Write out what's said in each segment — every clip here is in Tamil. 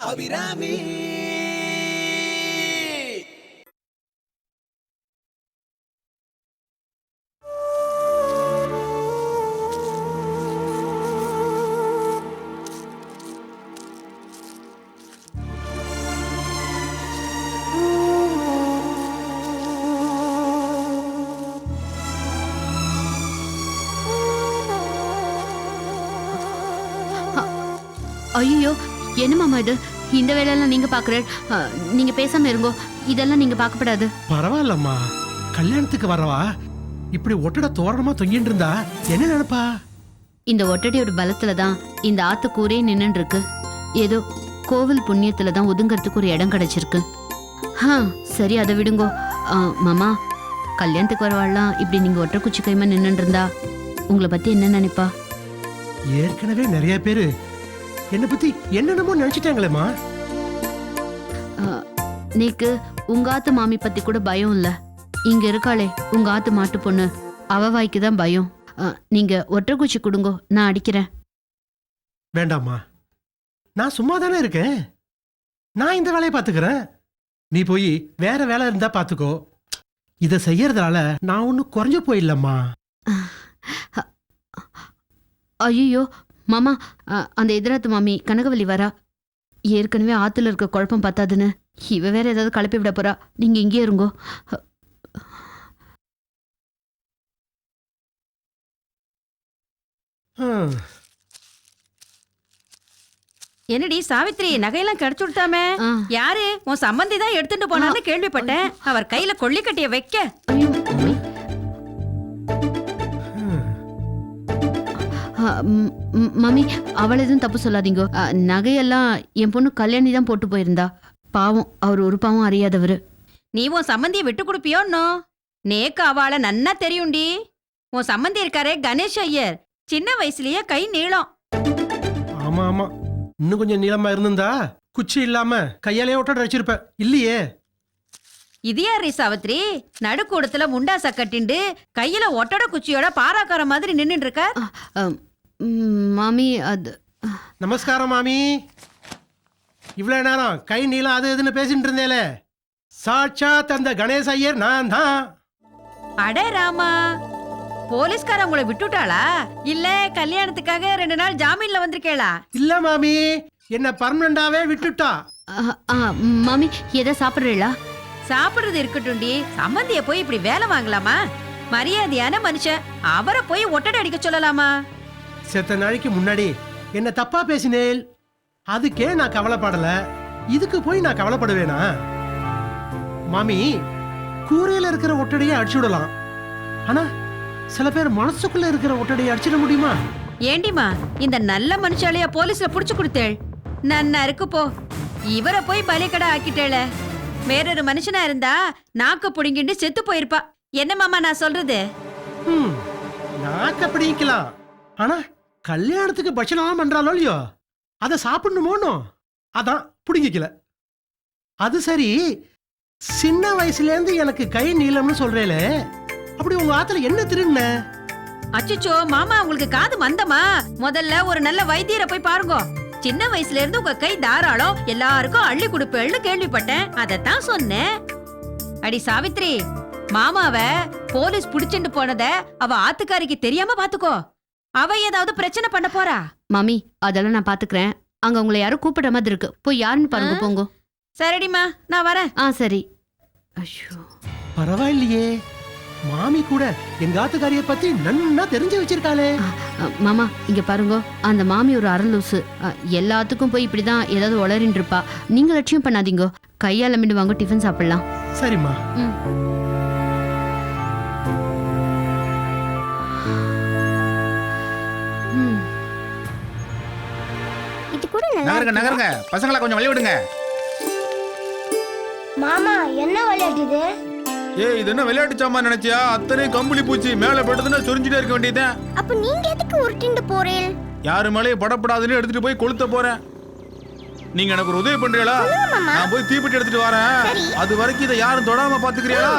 அபிராமி. ஐயோ, என்ன மாமா இது? இந்த வேலையெல்லாம் நீங்க பாக்குற, நீங்க பேசாம இருங்கோ. இதெல்லாம் நீங்க பார்க்கப்படாது. பரவாயில்லம்மா, கல்யாணத்துக்கு வரவா இப்படி ஒட்டட தோரணமா தொங்கிட்டு இருந்தா என்ன நினைப்பா? இந்த ஒட்டடியோட பலத்துல தான் இந்த ஆத்து கூரே நின்னு இருக்கு. ஏதோ கோவில் புண்ணியத்துல தான் ஒதுங்கறதுக்கு ஒரு இடம் கிடைச்சிருக்கு. சரி, அதை விடுங்கோ. மாமா, கல்யாணத்துக்கு வரவாள்லாம் இப்படி நீங்க ஒற்றை குச்சி கைமா நின்னு இருந்தா உங்களை பத்தி என்ன நினைப்பா? ஏற்கனவே நிறைய பேரு என்ன பத்தி என்னென்னமோ நினைச்சிட்டாங்களேம்மா. நீக்கு உங்க ஆத்து மாமி பத்தி கூட பயம் இல்ல. இங்க இருக்காளே உங்க ஆத்து மாட்டு பொண்ணு, அவ வாய்க்கு தான் பயம். நீங்க ஒற்றை குச்சி கொடுங்கோ, நான் அடிக்கிறேன். வேண்டாம்மா, நான் சும்மா தானே இருக்கேன். நான் இந்த வேலையை பாத்துக்கிறேன். நீ போய் வேற வேலை இருந்தா பாத்துக்கோ. இத செய்யறதால நான் ஒன்னும் குறைஞ்சு போயிடலம்மா. ஐயோ மாமா, அந்த எதிராத்து மாமி கனகவல்லி வரா. ஏற்கனவே ஆத்துல இருக்க குழப்பம் பத்தாதுன்னு இவ வேற ஏதாவது கலப்பி விட போறா. நீங்க இங்கே இருங்கோ. என்னடி சாவித்ரி, நகையெல்லாம் கிடைச்சு விட்டாமே? யாரு உன் சம்பந்தி தான் எடுத்துட்டு போனான்னு கேள்விப்பட்டேன். அவர் கையில கொள்ளிக்கட்டிய வைக்க. மாமி, அவளை எதுவும் தப்பு சொல்லாதீங்க. நகையெல்லாம் என் பொண்ணு கல்யாணி தான் போட்டு போயிருந்தா. பாவம், அவர் ஒரு பாவம் அறியாதவரு. நீ உன் சம்பந்தியை விட்டு கொடுப்பியோன்னோ? நேக்கு அவளை நன்னா தெரியும்டி. உன் சம்பந்தி இருக்காரே கணேஷ் ஐயர், சின்ன வயசுலயே கை நீளம். ஆமா ஆமா, இன்னும் கொஞ்சம் நீளமா இருந்திருந்தா குச்சி இல்லாம கையாலே ஒட்டட வச்சிருப்ப இல்லையே. இது யாரு சாவித்ரி, நடுக்கூடத்துல முண்டாச கட்டிண்டு கையில ஒட்டட குச்சியோட பாராக்கார மாதிரி நின்னுட்டு இருக்க? மாமி, அது நமஸ்காரம் மாமி. இவ்வளவு நேரம் கை நீளம் அது இதுன்னு பேசிட்டு இருந்தேல, சாட்சாத் அந்த கணேஷ் ஐயர் நான் தான். அடே ராமா, போலீஸ்கார உங்களை விட்டுட்டாளா இல்ல கல்யாணத்துக்காக 2 நாள் ஜாமீன்ல வந்திருக்கேளா? இல்ல மாமி, என்ன பர்மனண்டாவே விட்டுட்டா. மாமி, எதை சாப்பிடுறீங்களா? சாப்பிடுறது இருக்கட்டும்டி, சம்பந்திய போய் இப்படி வேலை வாங்கலாமா? மரியாதையான மனுஷன், அவரை போய் ஒட்டடை அடிக்க சொல்லலாமா? செத்த நாளைக்கு முன்னாடி என்ன தப்பா பேசினேல், அதுக்கே நான் கவலைப்படல. இதுக்கு போய் நான் கவலைப்படுவேனா? மாமி, கூரையில இருக்கிற ஒட்டடையை அடிச்சு விடலாம், ஆனா சில பேர் மனசுக்குள்ள இருக்கிற ஒட்டடையை அடிச்சிட முடியுமா? ஏண்டிமா, இந்த நல்ல மனுஷாலையா போலீஸ்ல புடிச்சு கொடுத்தேள்? நன்னா இருக்கு போ. இவரை போய் பலிக்கடை ஆக்கிட்டேள. வேறொரு மனுஷனா இருந்தா நாக்கு புடிங்கிட்டு செத்து போயிருப்பா. என்ன மாமா நான் சொல்றது? நாக்க பிடிக்கலாம், ஆனா கல்யாணத்துக்கு பட்சணம் பண்றாளோ இல்லையோ, அதை சாப்பிடணுமோனோ, அதான் புடிங்கிக்கல. அது சரி, சின்ன வயசுல இருந்து எனக்கு கை நீளம்னு சொல்றேல, அப்படி உங்க ஆத்துல என்ன திருண்ண? அச்சுச்சோ மாமா, உங்களுக்கு காது மந்தமா? முதல்ல ஒரு நல்ல வைத்தியரை போய் பாருங்க. சின்ன வயசுல இருந்து உங்க கை தாராளம், எல்லாருக்கும் அள்ளி கொடுப்பேன்னு கேள்விப்பட்டேன், அதத்தான் சொன்னேன். அடி சாவித்ரி, மாமாவ போலீஸ் புடிச்சுட்டு போனத அவ ஆத்துக்காரிக்கு தெரியாம பாத்துக்கோ. அவ ஏதாவது பிரச்சனை பண்ண போறா. மாமி, அதெல்லாம் நான் பாத்துக்கிறேன். அங்க உங்களை யாரும் கூப்பிடுற மாதிரி இருக்கு, போய் யாருன்னு பாருங்க போங்க. சரிடிமா, நான் வரேன். சரி. ஐயோ, பரவாயில்லையே, மாமி கூட எங்க ஆத்துக்காரிய பத்தி நன்னா தெரிஞ்சு வச்சிருக்காளே. மாமா, இங்க பாருங்க, அந்த மாமி ஒரு அரலூசு. எல்லாத்துக்கும் போய் இப்படிதான் ஏதாவது உளறின்னு இருப்பா. நீங்க லட்சியம் பண்ணாதீங்க, கையால மீண்டு வாங்க, டிஃபன் சாப்பிடலாம். சரிம்மா. இது கூட நகருங்க நகருங்க, பசங்களை கொஞ்சம் வழி விடுங்க. மாமா, என்ன விளையாட்டு இது? ஏய், இது என்ன விளையாட்டு சாமான் நினைச்சியா? அத்தனை கம்பளி பூச்சி மேல படுதுன்னா சொரிஞ்சிட்டே இருக்க வேண்டியதுதான். அப்ப நீங்க எதுக்கு உருட்டிண்டு போறீள்? யாரு மேலேயும் படப்படாதுன்னு எடுத்துட்டு போய் கொளுத்த போறேன். நீங்க எனக்கு ஒரு உதவி பண்றீங்களா? நான் போய் தீப்பெட்டி எடுத்துட்டு வரேன். அது வரைக்கும் இதை யாரும் தொடாம பாத்துக்கிறீங்களா?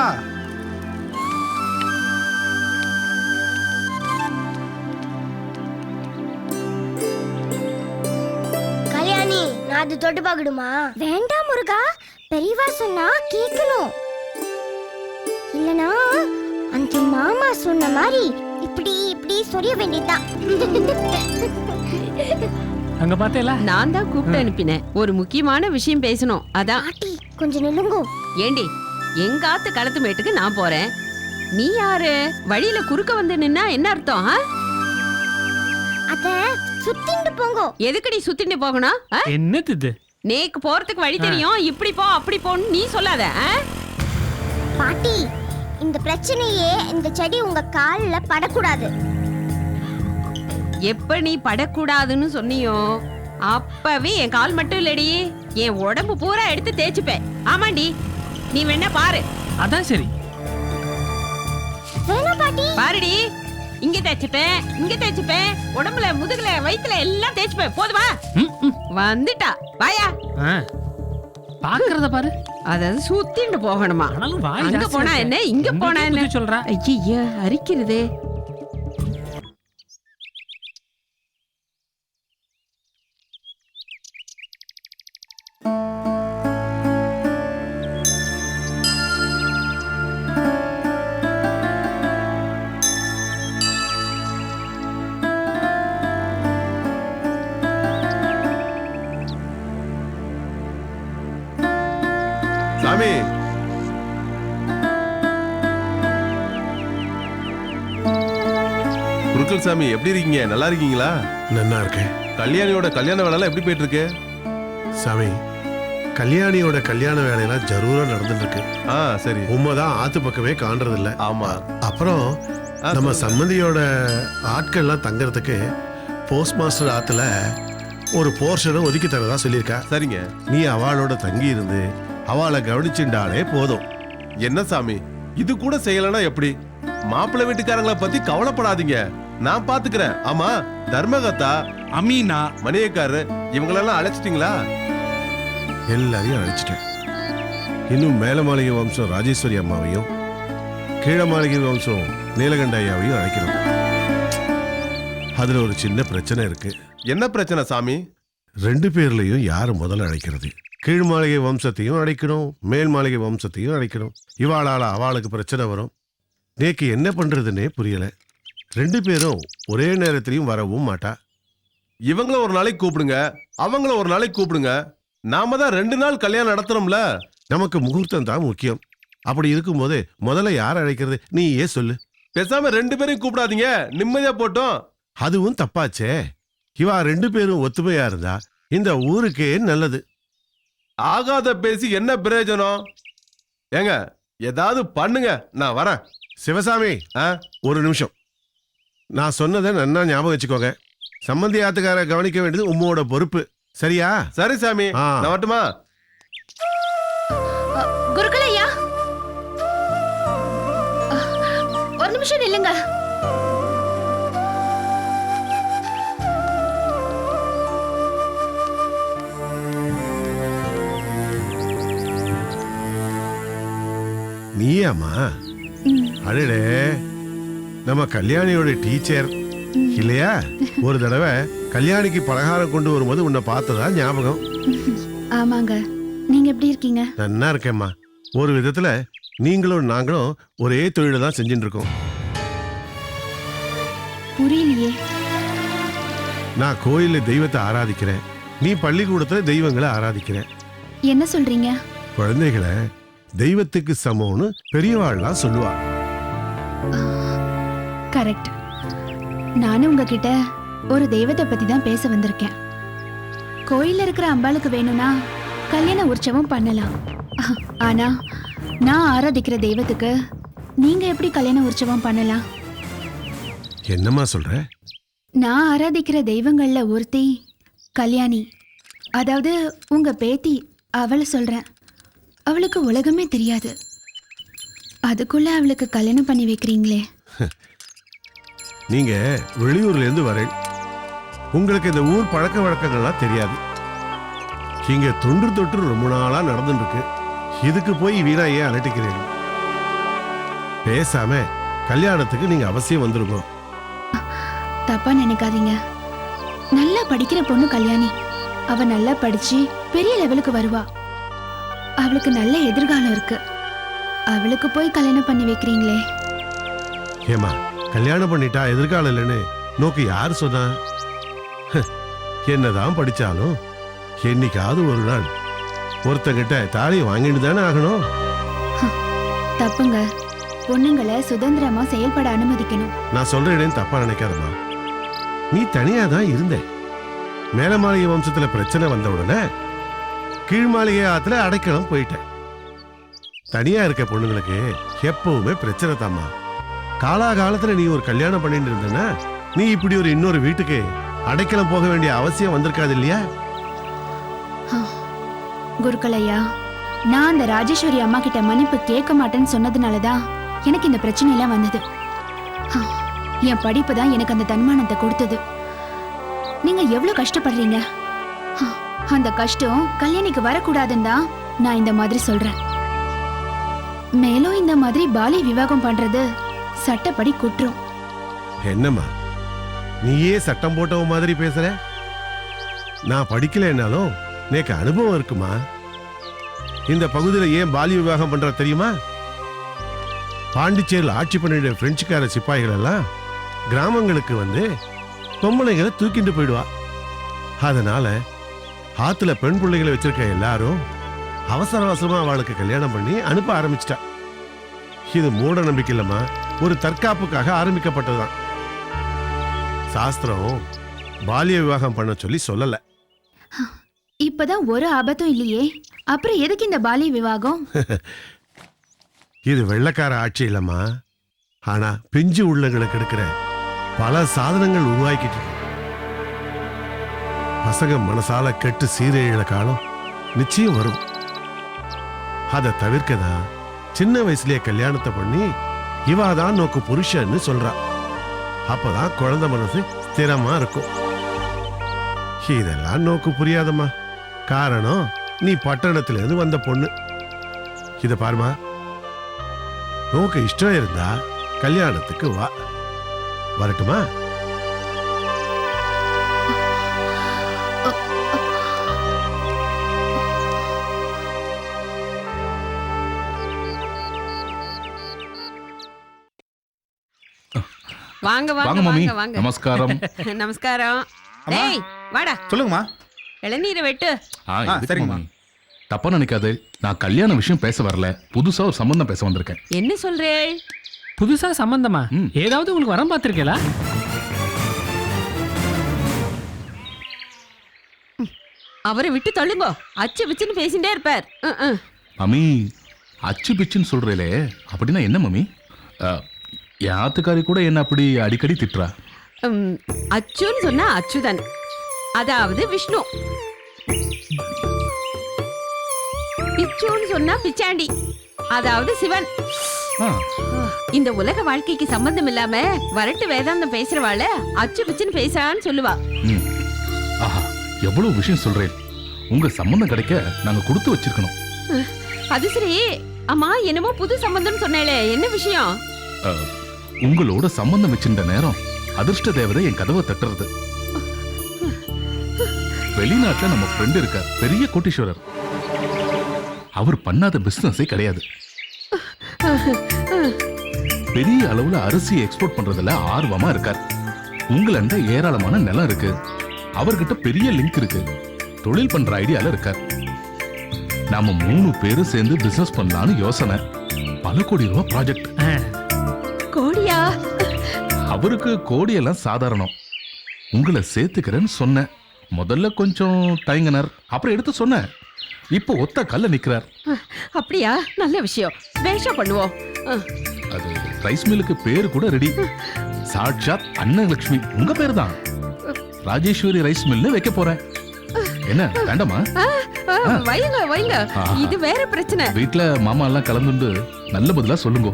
அது தொட்டு பார்க்கணுமா? வேண்டாம் முருகா, பெரியவா சொன்னா கேட்கணும். இல்லனா அந்த மாமா சொன்ன மாதிரி இப்படி இப்படி சொரிய வேண்டியதுதான். அங்க பார்த்தேல, நான் தான் கூப்பிட்டு அனுப்பினேன். ஒரு முக்கியமான விஷயம் பேசணும், அதான். பாட்டி கொஞ்சம் நில்லுங்கோ. ஏண்டி, எங்க ஆத்து களத்து மேட்டுக்கு நான் போறேன், நீ யாரு? வழியில குறுக்க வந்து நின்னா என்ன அர்த்தம்? அத சுத்திண்டு போங்கோ. எதுக்குடி சுத்திட்டு போகணும்? என்னது இது? நேக்கு போறதுக்கு வழி தெரியும், இப்படி போ அப்படி போன்னு நீ சொல்லாத. பாட்டி, இந்த பிரச்சனையே இந்த செடி உங்க கால்ல படக்கூடாது. எப்ப நீ படக்கூடாதுன்னு சொன்னியோ அப்பவே என் கால் மட்டும் இல்லடி, என் உடம்பு பூரா எடுத்து தேய்ச்சுப்பேன். ஆமாண்டி, நீ வேணா பாரு. அதான் சரி. வேணா பாட்டி. பாருடி, இங்க தேய்ச்சுப்பேன், இங்க தேய்ச்சுப்பேன், உடம்புல முதுகுல வயித்துல எல்லாம் தேய்ச்சுப்பேன். போதுமா? வந்துட்டா வாயா. பாக்குறத பாரு. அதாவது சுத்திட்டு போகணுமா? ஆனாலும் வாய் அங்க ஜாஸ்தியா போனா இருக்கு. என்ன, இங்க உங்களுக்கே போனா என்ன புத்தி சொல்றா. ஐயா அரிக்கிறதே. சாமி, குருக்கள் சாமி எப்படி இருக்கீங்க? நல்லா இருக்கீங்களா? நன்னா இருக்கேன். கல்யாணியோட கல்யாண வேலைலாம் எப்படி போயிட்டு இருக்கு? சாமி, கல்யாணியோட கல்யாண வேலையெல்லாம் ஜரூரா நடந்துட்டு இருக்கு. சரி. உண்மைதான், ஆத்து பக்கமே காண்றது இல்ல. ஆமா. அப்புறம் நம்ம சம்மந்தியோட ஆட்கள்லாம் தங்கறதுக்கு போஸ்ட் மாஸ்டர் ஆத்துல ஒரு போர்ஷனை ஒதுக்கி தரதா சொல்லியிருக்கா. சரிங்க. நீ அவளோட தங்கி இருந்து அவளை கவனிச்சுட்டாலே போதும். என்ன சாமி, இது கூட செய்யலன்னா எப்படி? மாப்பிள்ளை வீட்டுக்காரங்களை பத்தி கவலைப்படாதீங்க, நான் பாத்துக்கிறேன். ஆமா, தர்மகத்தா, அமீனா, மணியக்காரு இவங்களெல்லாம் அழைச்சிட்டீங்களா? எல்லாரையும் அழைச்சிட்டேன். இன்னும் மேல மாளிகை வம்சம் ராஜேஸ்வரி அம்மாவையும் கீழ மாளிகை வம்சம் நீலகண்ட ஐயாவையும் அழைக்கணும். அதுல ஒரு சின்ன பிரச்சனை இருக்கு. என்ன பிரச்சனை சாமி? 2 பேர்லயும் யாரு முதல்ல அழைக்கிறது? கீழ் மாளிகை வம்சத்தையும் அழைக்கணும், மேல் மாளிகை வம்சத்தையும் அழைக்கணும். இவாளால அவளுக்கு பிரச்சனை வரும். நேக்கு என்ன பண்றதுன்னே புரியல. 2 பேரும் ஒரே நேரத்திலையும் வரவும் மாட்டா. இவங்கள ஒரு நாளைக்கு கூப்பிடுங்க, அவங்கள ஒரு நாளைக்கு கூப்பிடுங்க. நாம தான் 2 நாள் கல்யாணம் நடத்துறோம்ல. நமக்கு முகூர்த்தம் தான் முக்கியம். அப்படி இருக்கும்போது முதல்ல யார் அழைக்கிறது? நீ ஏன் சொல்லு. பேசாம 2 பேரையும் கூப்பிடாதீங்க, நிம்மதியா போட்டோம். அதுவும் தப்பாச்சே. இவா 2 பேரும் ஒத்துமையா இருந்தா இந்த ஊருக்கே நல்லது. ஆகாத பேசி என்ன பிரயோஜனம்? ஏங்க, ஏதாவது பண்ணுங்க, நான் வரேன். சிவசாமி, ஒரு நிமிஷம். நான் சொன்னதை நன்னா ஞாபகம் வச்சுக்கோங்க. சம்பந்தி ஆத்துக்கார கவனிக்க வேண்டியது உம்மோட பொறுப்பு, சரியா? சரி சாமி, நான் வரட்டுமா? குருக்கள் ஐயா, ஒரு நிமிஷம் நில்லுங்க. நீயாமா? அடடே, நம்ம கல்யாணியோட டீச்சர் இல்லையா? ஒரு தடவை கல்யாணிக்கு பலகாரம் கொண்டு வரும்போது உன்னை பார்த்ததா ஞாபகம். ஆமாங்க. நீங்க எப்படி இருக்கீங்க? நன்னா இருக்கேம்மா. ஒரு விதத்துல நீங்களும் நாங்களும் ஒரே தொழிலை தான் செஞ்சுட்டு இருக்கோம். புரியலையே. நான் கோயில்ல தெய்வத்தை ஆராதிக்கிறேன், நீ பள்ளிக்கூடத்துல தெய்வங்களை ஆராதிக்கிறேன். என்ன சொல்றீங்க? குழந்தைகளை தெய்வத்துக்கு சமம்னு பெரியவாள்லாம் சொல்லுவா. கரெக்ட். நானும் உங்ககிட்ட ஒரு தெய்வத்தை பத்தி தான் பேச வந்திருக்கேன். கோயில்ல இருக்கிற அம்பாளுக்கு வேணும்னா கல்யாண உற்சவம் பண்ணலாம். ஆனா நான் ஆராதிக்கிற தெய்வத்துக்கு நீங்க எப்படி கல்யாண உற்சவம் பண்ணலாம்? என்னம்மா சொல்ற? நான் ஆராதிக்கிற தெய்வங்கள்ல ஒருத்தி கல்யாணி, அதாவது உங்க பேத்தி. அவளை சொல்றேன். அவளுக்கு உலகமே தெரியாது, அதுக்குள்ள அவளுக்கு கல்யாணம் பண்ணி வைக்கிறீங்களே. நீங்க வெளியூர்ல இருந்து வரேன், உங்களுக்கு இந்த ஊர் பழக்க வழக்கங்கள்லாம் தெரியாது. இங்க தொன்று தொற்று ரொம்ப நாளா நடந்துட்டு இருக்கு. இதுக்கு போய் வீணா ஏன் அலட்டிக்கிறீங்க? பேசாம கல்யாணத்துக்கு நீங்க அவசியம் வந்துருங்க. தப்பா நினைக்காதீங்க. நல்லா படிக்கிற பொண்ணு கல்யாணி. அவ நல்லா படிச்சு பெரிய லெவலுக்கு வருவா. அவளுக்கு நல்ல எதிர்காலம் இருக்கு. அவளுக்கு போய் கல்யாணம் பண்ணி வைக்கிறீங்களே. ஏமா கல்யாணம் பண்ணிட்டா எதிர்காலம் இல்லைன்னு நோக்கு யார் சொன்னா? என்னதான் படிச்சாலும் என்னைக்காவது ஒரு நாள் ஒருத்தங்கிட்ட தாலியை வாங்கிட்டு தானே ஆகணும். தப்புங்க. பொண்ணுங்களை சுதந்திரமா செயல்பட அனுமதிக்கணும். நான் சொல்றேன்னு தப்பா நினைக்காதம்மா. நீ தனியா தான் இருந்த. மேலமாளிகை வம்சத்துல பிரச்சனை வந்த உடனே கீழ்மாளிகை ஆத்துல அடைக்கலம் போயிட்ட. தனியா இருக்க பொண்ணுங்களுக்கு எப்பவுமே பிரச்சனை தாம்மா. காலாகாலத்துல நீ ஒரு கல்யாணம் பண்ணிட்டு இருந்தனா நீ இப்படி ஒரு இன்னொரு வீட்டுக்கு அடைக்கலம் போக வேண்டிய அவசியம் வந்திருக்காது இல்லையா? குருக்களையா, நான் அந்த ராஜேஸ்வரி அம்மா கிட்ட மன்னிப்பு கேட்க மாட்டேன்னு சொன்னதுனாலதான் எனக்கு இந்த பிரச்சனை எல்லாம் வந்தது. என் படிப்பு தான் எனக்கு அந்த தன்மானத்தை கொடுத்தது. நீங்க எவ்வளவு கஷ்டப்படுறீங்க. அந்த கஷ்டம் கல்யாணிக்கு வரக்கூடாதுன்னு தான் நான் இந்த மாதிரி சொல்றேன். மேலும் இந்த மாதிரி பாலிய விவாகம் பண்றது சட்டப்படி குற்றம். என்னம்மா நீயே சட்டம் போட்டவ மாதிரி பேசுற? நான் படிக்கலைன்னாலும் எனக்கு அனுபவம் இருக்குமா. இந்த பகுதியில ஏன் பாலிய விவாகம் பண்ற தெரியுமா? பாண்டிச்சேரியில் ஆட்சி பண்ணிட பிரெஞ்சுக்கார சிப்பாய்கள் எல்லாம் கிராமங்களுக்கு வந்து பொம்பளைங்களை தூக்கிட்டு போயிடுவா. அதனால ஆத்துல பெண் பிள்ளைகளை வச்சிருக்க எல்லாரும் அவசர அவசரமா அவளுக்கு கல்யாணம் பண்ணி அனுப்ப ஆரம்பிச்சிட்டா. இது மூட நம்பிக்கை இல்லம்மா, ஒரு தற்காப்புக்காக ஆரம்பிக்கப்பட்டதுதான். சாஸ்திரம் பாலிய விவாகம் பண்ண சொல்லி சொல்லல. இப்பதான் ஒரு ஆபத்தும் இல்லையே, அப்புறம் எதுக்கு இந்த பாலிய விவாகம்? இது வெள்ளைக்கார ஆட்சி இல்லம்மா. ஆனா பிஞ்சு உள்ளங்களுக்கு இருக்கிற பல சாதனங்கள் உருவாக்கிட்டு இருக்கு. பசங்க மனசால கெட்டு சீரழிற காலம் நிச்சயம் வரும். அதை தவிர்க்கதான் சின்ன வயசுலயே கல்யாணத்தை பண்ணி இவாதான் நோக்கு புருஷன்னு சொல்றா. அப்பதான் குழந்தை மனசு ஸ்திரமா இருக்கும். இதெல்லாம் நோக்கு புரியாதம்மா. காரணம் நீ பட்டணத்துல இருந்து வந்த பொண்ணு. இத பாருமா, நோக்கு இஷ்டம் இருந்தா கல்யாணத்துக்கு வா. வரட்டுமா? வாங்க வாங்க வாங்க மாமி. வாங்க வாங்க. நமஸ்காரம். நமஸ்காரம். அம்மா. டேய் வாடா, சொல்லுங்கம்மா. இளநீரை வெட்டு. சரிங்கம்மா. சரிங்கம்மா. தப்பா நினைக்காது, நான் கல்யாண விஷயம் பேச வரல, புதுசா ஒரு சம்பந்தம் பேச வந்திருக்கேன். என்ன சொல்றே? புதுசா சம்பந்தமா? ஏதாவது உங்களுக்கு வரம் பார்த்திருக்கீங்களா? அவரை விட்டு தள்ளுங்க. அச்சு பிச்சுன்னு பேசிட்டே இருப்பார். மம்மி, அச்சு பிச்சுன்னு சொல்றீங்களே, அப்படின்னா என்ன மம்மி? என் ஆத்துக்காரி கூட என்ன அப்படி அடிக்கடி திட்டுறா. அச்சுன்னு சொன்னா அச்சுதன், அதாவது விஷ்ணு. பிச்சுன்னு சொன்னா பிச்சாண்டி, அதாவது சிவன். ஆ, இந்த உலக வாழ்க்கைக்கு சம்பந்தம் இல்லாம வரட்டு வேதாந்தம் பேசுறவாள அச்சு பிச்சுன்னு பேசுறான்னு சொல்லுவா. ம். ஆஹா, எவ்வளவு விஷயம் சொல்றேன். உங்க சம்பந்தம் கிடைக்க நாங்க கொடுத்து வச்சிருக்கணும். அது சரி. அம்மா, என்னமோ புது சம்பந்தம் சொன்னேளே, என்ன விஷயம்? உங்களோட சம்பந்தம் வச்சிருந்த நேரம் அதிர்ஷ்ட தேவதை என் கதவை தட்டுறது. வெளிநாட்டுல நம்ம ஃப்ரெண்ட் இருக்கார், பெரிய கோட்டீஸ்வரர். அவர் பண்ணாத பிசினஸே கிடையாது. பெரிய அளவுல அரிசி எக்ஸ்போர்ட் பண்றதுல ஆர்வமா இருக்கார். உங்களண்ட ஏராளமான நிலம் இருக்கு, அவர்கிட்ட பெரிய லிங்க் இருக்கு, தொழில் பண்ற ஐடியால இருக்கார். நாம 3 பேரும் சேர்ந்து பிசினஸ் பண்ணலாம்னு யோசனை. பல கோடி ரூபாய் ப்ராஜெக்ட். கோடியா? அவருக்கு கோடியெல்லாம் சாதாரணம். உங்களை சேர்த்துக்கிறேன்னு சொன்னேன். முதல்ல கொஞ்சம் தயங்கினார், அப்புறம் எடுத்து சொன்னேன். இப்போ ஒத்த கல்ல நிக்கிறார். அப்படியா? நல்ல விஷயம். பேஷா பண்ணுவோம். அது ரைஸ் மில்லுக்கு பேரு கூட ரெடி. சாட்சாத் அன்னலட்சுமி உங்க பேர் தான். ராஜேஸ்வரி ரைஸ் மில்னு வைக்க போறேன். என்ன வேண்டாமா? வைங்க வைங்க, இது வேற பிரச்சனை. வீட்டுல மாமா எல்லாம் கலந்துண்டு நல்ல பதிலா சொல்லுங்க.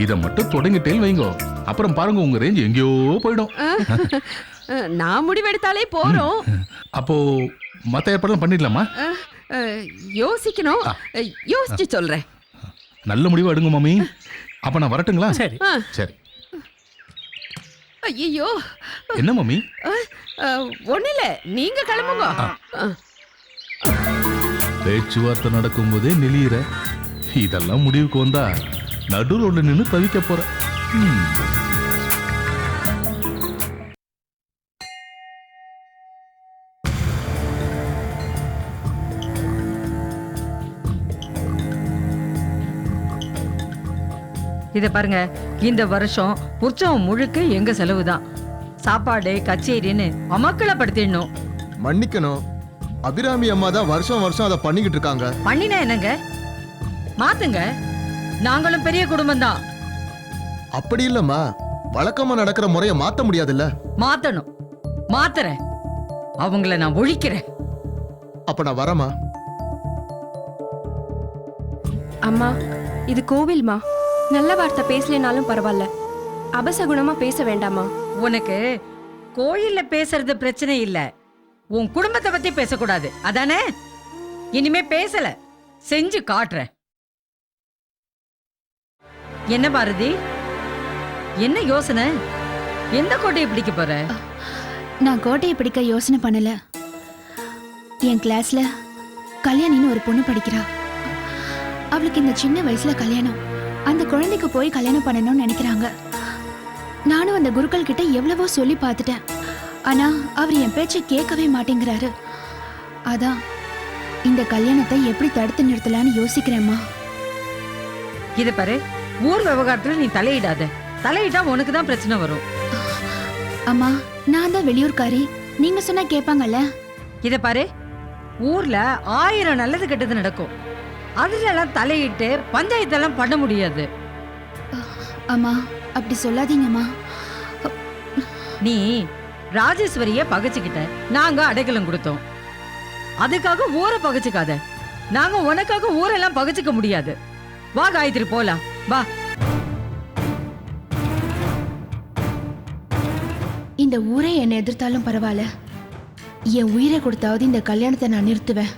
இத மட்டும் தொடங்கிட்டேன் வைங்க, அப்புறம் பாருங்க உங்க ரேஞ்ச் எங்கேயோ போயிடும். நான் முடிவெடுத்தாலே போறோம். அப்போ மத்த ஏற்பாடுலாம் பண்ணிடலாமா? யோசிக்கணும், யோசிச்சு சொல்றேன். நல்ல முடிவு எடுங்க மாமி. அப்ப நான் வரட்டுங்களா? சரி. சரி. ஐயோ என்ன மம்மி? ஒண்ணு இல்ல, நீங்க கிளம்புங்க. பேச்சுவார்த்தை நடக்கும் போதே நெளியிற. இதெல்லாம் முடிவுக்கு வந்தா நடு ரோட்ல நின்னு தவிக்க போற. இத பாருங்க, இந்த வருஷம் உற்சவம் முழுக்க எங்க செலவு தான். சாப்பாடு கச்சேரின்னு அமக்கலப்படுத்திடணும். மன்னிக்கணும், அபிராமி அம்மா தான் வருஷம் வருஷம் அதை பண்ணிக்கிட்டு இருக்காங்க. பண்ணினா என்னங்க, மாத்துங்க. நாங்களும் பெரிய குடும்பம் தான். அப்படி இல்லம்மா, வழக்கமா நடக்கிற முறைய மாத்த முடியாதுல்ல. மாத்தணும், மாத்துறேன். அவங்கள நான் ஒழிக்கிறேன். அப்ப நான் வரமா? அம்மா, இது கோவில்மா. நல்ல வார்த்தை பேசலனாலும் பரவாயில்ல, அபசகுணமா பேச வேண்டாமா? உனக்கு கோயில்ல பேசுறது பிரச்சனை இல்ல, உன் குடும்பத்தை பத்தி பேசக்கூடாது அதானே? இனிமே பேசல, செஞ்சு காட்டுறேன். என்ன பாரதி, என்ன யோசனை? எந்த கோட்டையை பிடிக்க போற? நான் கோட்டையை பிடிக்க யோசனை பண்ணல. என் கிளாஸ்ல கல்யாணின்னு ஒரு பொண்ணு படிக்கிறா. அவளுக்கு இந்த சின்ன வயசுல கல்யாணம். அந்த குழந்தைக்கு போய் கல்யாணம் பண்ணணும்னு நினைக்கிறாங்க. நானும் அந்த குருக்கள் கிட்ட எவ்வளவோ சொல்லி பார்த்துட்டேன். ஆனா அவர் என் பேச்சை கேட்கவே மாட்டேங்கிறாரு. அதான் இந்த கல்யாணத்தை எப்படி தடுத்து நிறுத்தலான்னு யோசிக்கிறேம்மா. இத பாரு, ஊர் விவகாரத்துல நீ தலையிடாத. தலையிட்டா உனக்கு தான் பிரச்சனை வரும். அம்மா, நான் தான் வெளியூர்காரி, நீங்க சொன்னா கேட்பாங்கல்ல. இத பாரு, ஊர்ல 1000 நல்லது கெட்டது நடக்கும். அதுல எல்லாம் தலையிட்டு பஞ்சாயத்தெல்லாம் பண்ண முடியாது. அம்மா, அப்படி சொல்லாதீங்கம்மா. நீ ராஜேஸ்வரிய பகைச்சுக்கிட்ட, நாங்க அடைக்கலம் கொடுத்தோம். அதுக்காக ஊரை பகைச்சுக்காத. நாங்க உனக்காக ஊரெல்லாம் பகைச்சுக்க முடியாது. வா காயத்ரி, போலாம் வா. இந்த ஊரே என்னை எதிர்த்தாலும் பரவாயில்ல, என் உயிரை கொடுத்தாவது இந்த கல்யாணத்தை நான் நிறுத்துவேன்.